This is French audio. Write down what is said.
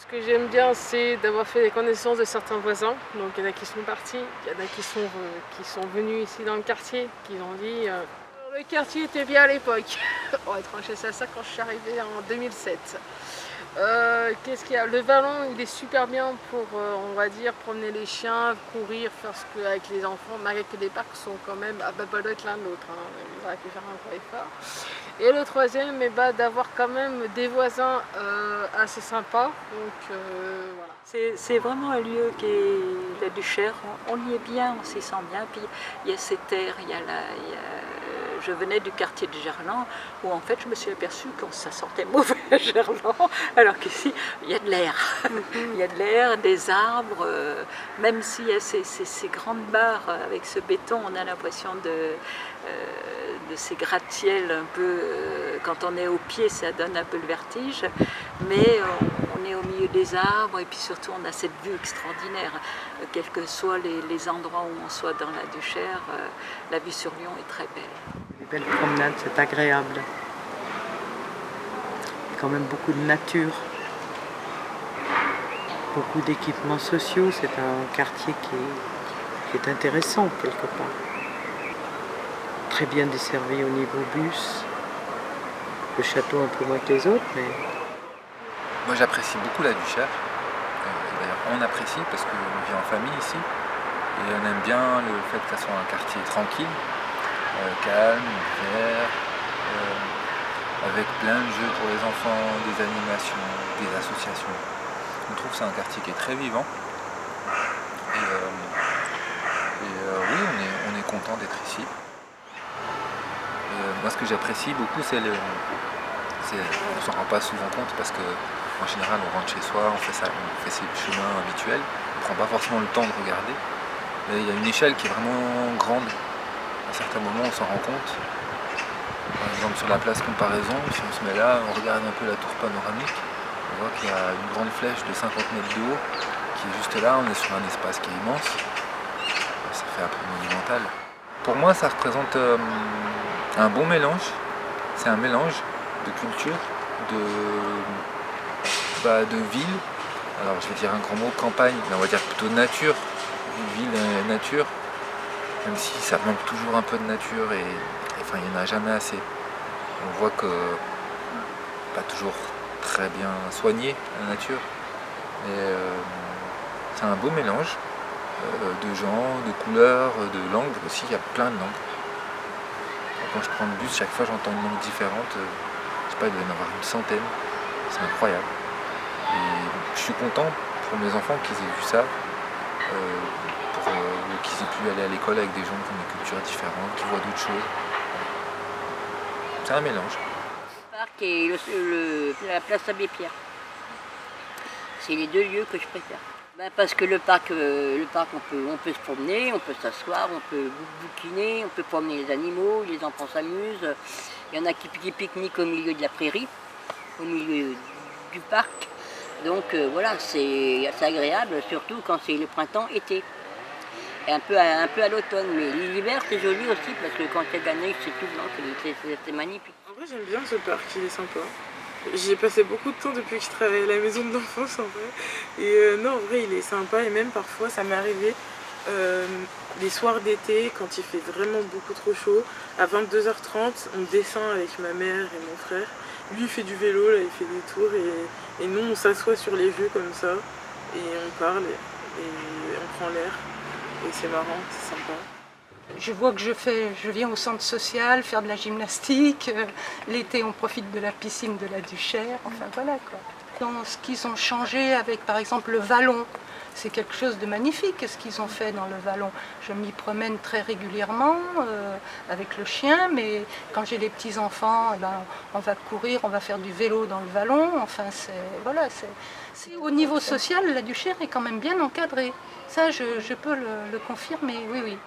Ce que j'aime bien, c'est d'avoir fait les connaissances de certains voisins. Donc il y en a qui sont partis, il y en a qui sont venus ici dans le quartier, qui ont dit le quartier était bien à l'époque. On va trancher ça quand je suis arrivée en 2007. Qu'est-ce qu'il y a? Le vallon, il est super bien pour, on va dire, promener les chiens, courir, faire ce qu'avec les enfants, malgré que les parcs sont quand même à bas de l'un de l'autre. Il aurait pu faire un vrai effort. Et le troisième, d'avoir quand même des voisins assez sympas. Donc voilà. C'est vraiment un lieu qui est la Duchère. On y est bien, on s'y sent bien. Puis il y a ces terres, je venais du quartier de Gerland où en fait je me suis aperçue que ça sentait mauvais à Gerland, alors qu'ici il y a de l'air. Il y a de l'air, des arbres, même s'il y a ces grandes barres avec ce béton, on a l'impression de ces gratte-ciels un peu, quand on est au pied ça donne un peu le vertige, mais on est au milieu des arbres et puis surtout on a cette vue extraordinaire, quels que soient les endroits où on soit dans la Duchère, la vue sur Lyon est très belle. Les belles promenades, c'est agréable. Il y a quand même beaucoup de nature, beaucoup d'équipements sociaux, c'est un quartier qui est intéressant quelque part. Très bien desservi au niveau bus, le château un peu moins que les autres, mais... Moi j'apprécie beaucoup la Duchère, d'ailleurs on apprécie parce qu'on vit en famille ici, et on aime bien le fait que ça soit un quartier tranquille, calme, vert, avec plein de jeux pour les enfants, des animations, des associations. On trouve que c'est un quartier qui est très vivant, et oui, on est content d'être ici. Moi ce que j'apprécie beaucoup c'est on s'en rend pas souvent compte parce que en général on rentre chez soi, on fait ses chemins habituels, on prend pas forcément le temps de regarder, mais il y a une échelle qui est vraiment grande. À certains moments on s'en rend compte. Par exemple sur la place Comparaison, si on se met là, on regarde un peu la tour panoramique, on voit qu'il y a une grande flèche de 50 mètres de haut qui est juste là, on est sur un espace qui est immense, ça fait un peu monumental. Pour moi ça représente un bon mélange, c'est un mélange de culture, de ville, alors je vais dire un grand mot, campagne, mais on va dire plutôt nature, ville et nature, même si ça manque toujours un peu de nature et enfin il n'y en a jamais assez. On voit que pas toujours très bien soignée la nature, mais c'est un beau mélange de gens, de couleurs, de langues aussi, il y a plein de langues. Quand je prends le bus, chaque fois j'entends une langue différente, je sais pas, il doit y en avoir une centaine, c'est incroyable. Et je suis content pour mes enfants qu'ils aient vu ça, pour qu'ils aient pu aller à l'école avec des gens qui ont des cultures différentes, qui voient d'autres choses. C'est un mélange. Le parc et la place Abbé Pierre. C'est les deux lieux que je préfère. Parce que le parc on peut se promener, on peut s'asseoir, on peut bouquiner, on peut promener les animaux, les enfants s'amusent. Il y en a qui pique-niquent au milieu de la prairie, au milieu du parc. Donc voilà, c'est assez agréable, surtout quand c'est le printemps-été. Et un peu à l'automne, mais l'hiver c'est joli aussi parce que quand il y a de la neige c'est tout blanc, c'est magnifique. En vrai j'aime bien ce parc, il est sympa. J'y ai passé beaucoup de temps depuis que je travaillais à la maison de l'enfance en vrai. Et non, en vrai, il est sympa et même parfois ça m'est arrivé les soirs d'été quand il fait vraiment beaucoup trop chaud. À 22h30, on descend avec ma mère et mon frère. Lui il fait du vélo, là il fait des tours et nous on s'assoit sur les jeux comme ça et on parle et on prend l'air. Et c'est marrant, c'est sympa. Je vois que je viens au centre social faire de la gymnastique. L'été, on profite de la piscine de la Duchère. Enfin voilà quoi. Dans ce qu'ils ont changé avec par exemple le vallon, c'est quelque chose de magnifique ce qu'ils ont fait dans le vallon. Je m'y promène très régulièrement avec le chien, mais quand j'ai les petits enfants, on va courir, on va faire du vélo dans le vallon. Enfin au niveau social, la Duchère est quand même bien encadrée. Ça, je peux le confirmer, oui.